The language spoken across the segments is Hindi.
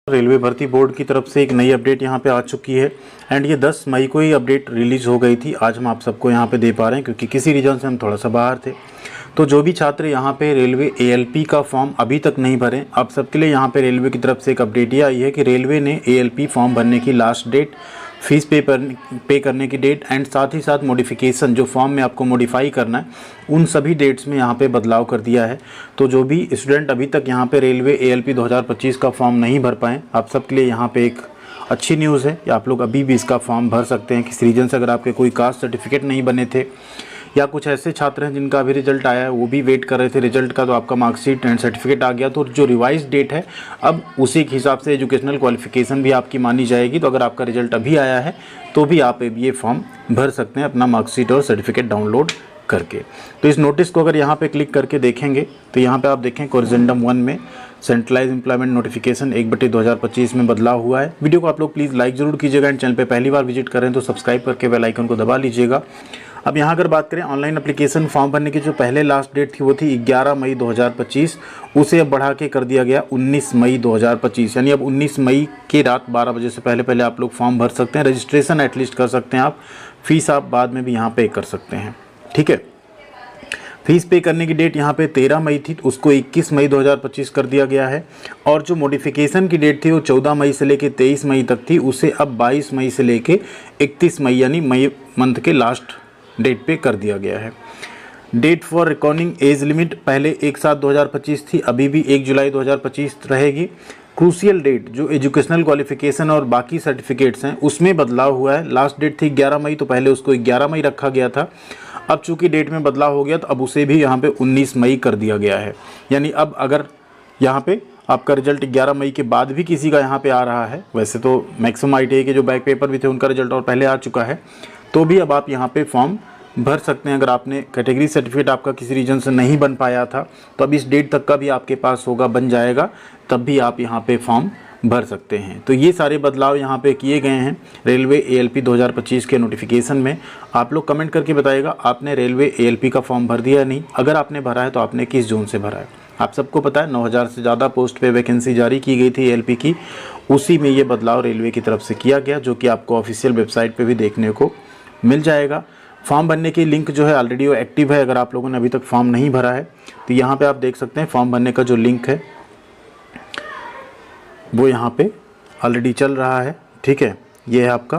रेलवे भर्ती बोर्ड की तरफ से एक नई अपडेट यहाँ पे आ चुकी है एंड ये 10 मई को ही अपडेट रिलीज हो गई थी। आज हम आप सबको यहाँ पे दे पा रहे हैं क्योंकि किसी रीजन से हम थोड़ा सा बाहर थे। तो जो भी छात्र यहाँ पे रेलवे ALP का फॉर्म अभी तक नहीं भरे, आप सबके लिए यहाँ पे रेलवे की तरफ से एक अपडेट ये आई है कि रेलवे ने ALP फॉर्म भरने की लास्ट डेट, फीस पे करने की डेट एंड साथ ही साथ मॉडिफिकेशन जो फॉर्म में आपको मॉडिफाई करना है, उन सभी डेट्स में यहाँ पे बदलाव कर दिया है। तो जो भी स्टूडेंट अभी तक यहाँ पे रेलवे ALP 2025 का फॉर्म नहीं भर पाएँ, आप सबके लिए यहाँ पे एक अच्छी न्यूज़ है कि आप लोग अभी भी इसका फॉर्म भर सकते हैं। किसी रीजन से अगर आपके कोई कास्ट सर्टिफिकेट नहीं बने थे या कुछ ऐसे छात्र हैं जिनका अभी रिजल्ट आया है, वो भी वेट कर रहे थे रिजल्ट का, तो आपका मार्कशीट एंड सर्टिफिकेट आ गया, तो जो रिवाइज डेट है अब उसी के हिसाब से एजुकेशनल क्वालिफिकेशन भी आपकी मानी जाएगी। तो अगर आपका रिजल्ट अभी आया है तो भी आप ये फॉर्म भर सकते हैं अपना मार्कशीट और सर्टिफिकेट डाउनलोड करके। तो इस नोटिस को अगर यहाँ पे क्लिक करके देखेंगे तो यहाँ पे आप देखें कोरिजेंडम 1 में सेंट्रलाइज एम्प्लॉयमेंट नोटिफिकेशन 1/2025 में बदलाव हुआ है। वीडियो को आप लोग प्लीज़ लाइक ज़रूर कीजिएगा एंड चैनल पे पहली बार विजिट करें तो सब्सक्राइब करके बेल आइकन को दबा लीजिएगा। अब यहाँ अगर बात करें ऑनलाइन एप्लीकेशन फॉर्म भरने की, जो पहले लास्ट डेट थी वो थी 11 मई 2025, उसे अब बढ़ा के कर दिया गया 19 मई 2025। यानी अब 19 मई की रात 12 बजे से पहले आप लोग फॉर्म भर सकते हैं। रजिस्ट्रेशन एटलीस्ट कर सकते हैं आप, फीस आप बाद में भी यहाँ पे कर सकते हैं। ठीक है, फीस पे करने की डेट यहाँ पे 13 मई थी, उसको 21 मई 2025 कर दिया गया है। और जो मॉडिफिकेशन की डेट थी वो 14 मई से लेके 23 मई तक थी, उसे अब 22 मई से लेके 31 मई यानी मई मंथ के लास्ट डेट पे कर दिया गया है। Date for recording age limit पहले 1/7/2025 थी, अभी भी 1 जुलाई 2025 रहेगी। क्रूशियल डेट जो एजुकेशनल क्वालिफिकेशन और बाकी सर्टिफिकेट्स हैं उसमें बदलाव हुआ है। लास्ट डेट थी 11 मई, तो पहले उसको 11 मई रखा गया था। अब चूंकि डेट में बदलाव हो गया तो अब उसे भी यहाँ पे 19 मई कर दिया गया है। यानी अब अगर यहाँ पे आपका रिजल्ट 11 मई के बाद भी किसी का यहाँ पे आ रहा है, वैसे तो मैक्सिमम ITI के जो बैक पेपर भी थे उनका रिजल्ट और पहले आ चुका है, तो भी अब आप यहाँ पे फॉर्म भर सकते हैं। अगर आपने कैटेगरी सर्टिफिकेट आपका किसी रीजन से नहीं बन पाया था तो अब इस डेट तक का भी आपके पास होगा, बन जाएगा, तब भी आप यहाँ पे फॉर्म भर सकते हैं। तो ये सारे बदलाव यहाँ पे किए गए हैं रेलवे ALP 2025 के नोटिफिकेशन में। आप लोग कमेंट करके बताइएगा आपने रेलवे ALP का फॉर्म भर दिया या नहीं। अगर आपने भरा है तो आपने किस जोन से भरा है। आप सबको पता है 9000 से ज़्यादा पोस्ट पे वैकेंसी जारी की गई थी ALP की, उसी में ये बदलाव रेलवे की तरफ से किया गया, जो कि आपको ऑफिशियल वेबसाइट पे भी देखने को मिल जाएगा। फॉर्म भरने की लिंक जो है ऑलरेडी वो एक्टिव है। अगर आप लोगों ने अभी तक फॉर्म नहीं भरा है तो यहाँ पे आप देख सकते हैं फॉर्म भरने का जो लिंक है वो यहाँ पे ऑलरेडी चल रहा है। ठीक है, ये है आपका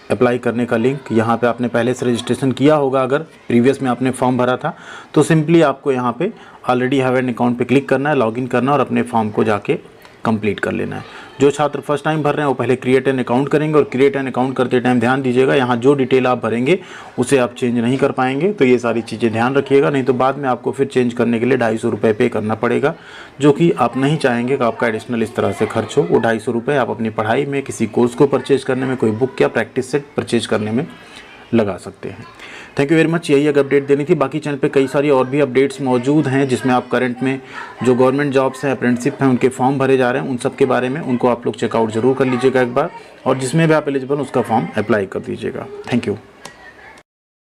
अप्लाई करने का लिंक। यहाँ पे आपने पहले से रजिस्ट्रेशन किया होगा, अगर प्रीवियस में आपने फॉर्म भरा था तो सिंपली आपको यहाँ पे ऑलरेडी हैव एन अकाउंट पे क्लिक करना है, लॉगिन करना है और अपने फॉर्म को जाके कंप्लीट कर लेना है। जो छात्र फर्स्ट टाइम भर रहे हैं वो पहले क्रिएट एन अकाउंट करेंगे और क्रिएट एन अकाउंट करते टाइम ध्यान दीजिएगा यहाँ जो डिटेल आप भरेंगे उसे आप चेंज नहीं कर पाएंगे। तो ये सारी चीज़ें ध्यान रखिएगा, नहीं तो बाद में आपको फिर चेंज करने के लिए 250 रुपये पे करना पड़ेगा, जो कि आप नहीं चाहेंगे कि आपका एडिशनल इस तरह से खर्च हो। वो 250 रुपये आप अपनी पढ़ाई में, किसी कोर्स को परचेज करने में, कोई बुक या प्रैक्टिस सेट परचेज करने में लगा सकते हैं। थैंक यू वेरी मच, यही एक अपडेट देनी थी। बाकी चैनल पे कई सारी और भी अपडेट्स मौजूद हैं जिसमें आप करंट में जो गवर्नमेंट जॉब्स हैं, अप्रेंटिसशिप हैं, उनके फॉर्म भरे जा रहे हैं, उन सब के बारे में उनको आप लोग चेकआउट जरूर कर लीजिएगा एक बार, और जिसमें भी आप एलिजिबल उसका फॉर्म अप्लाई कर दीजिएगा। Thank you.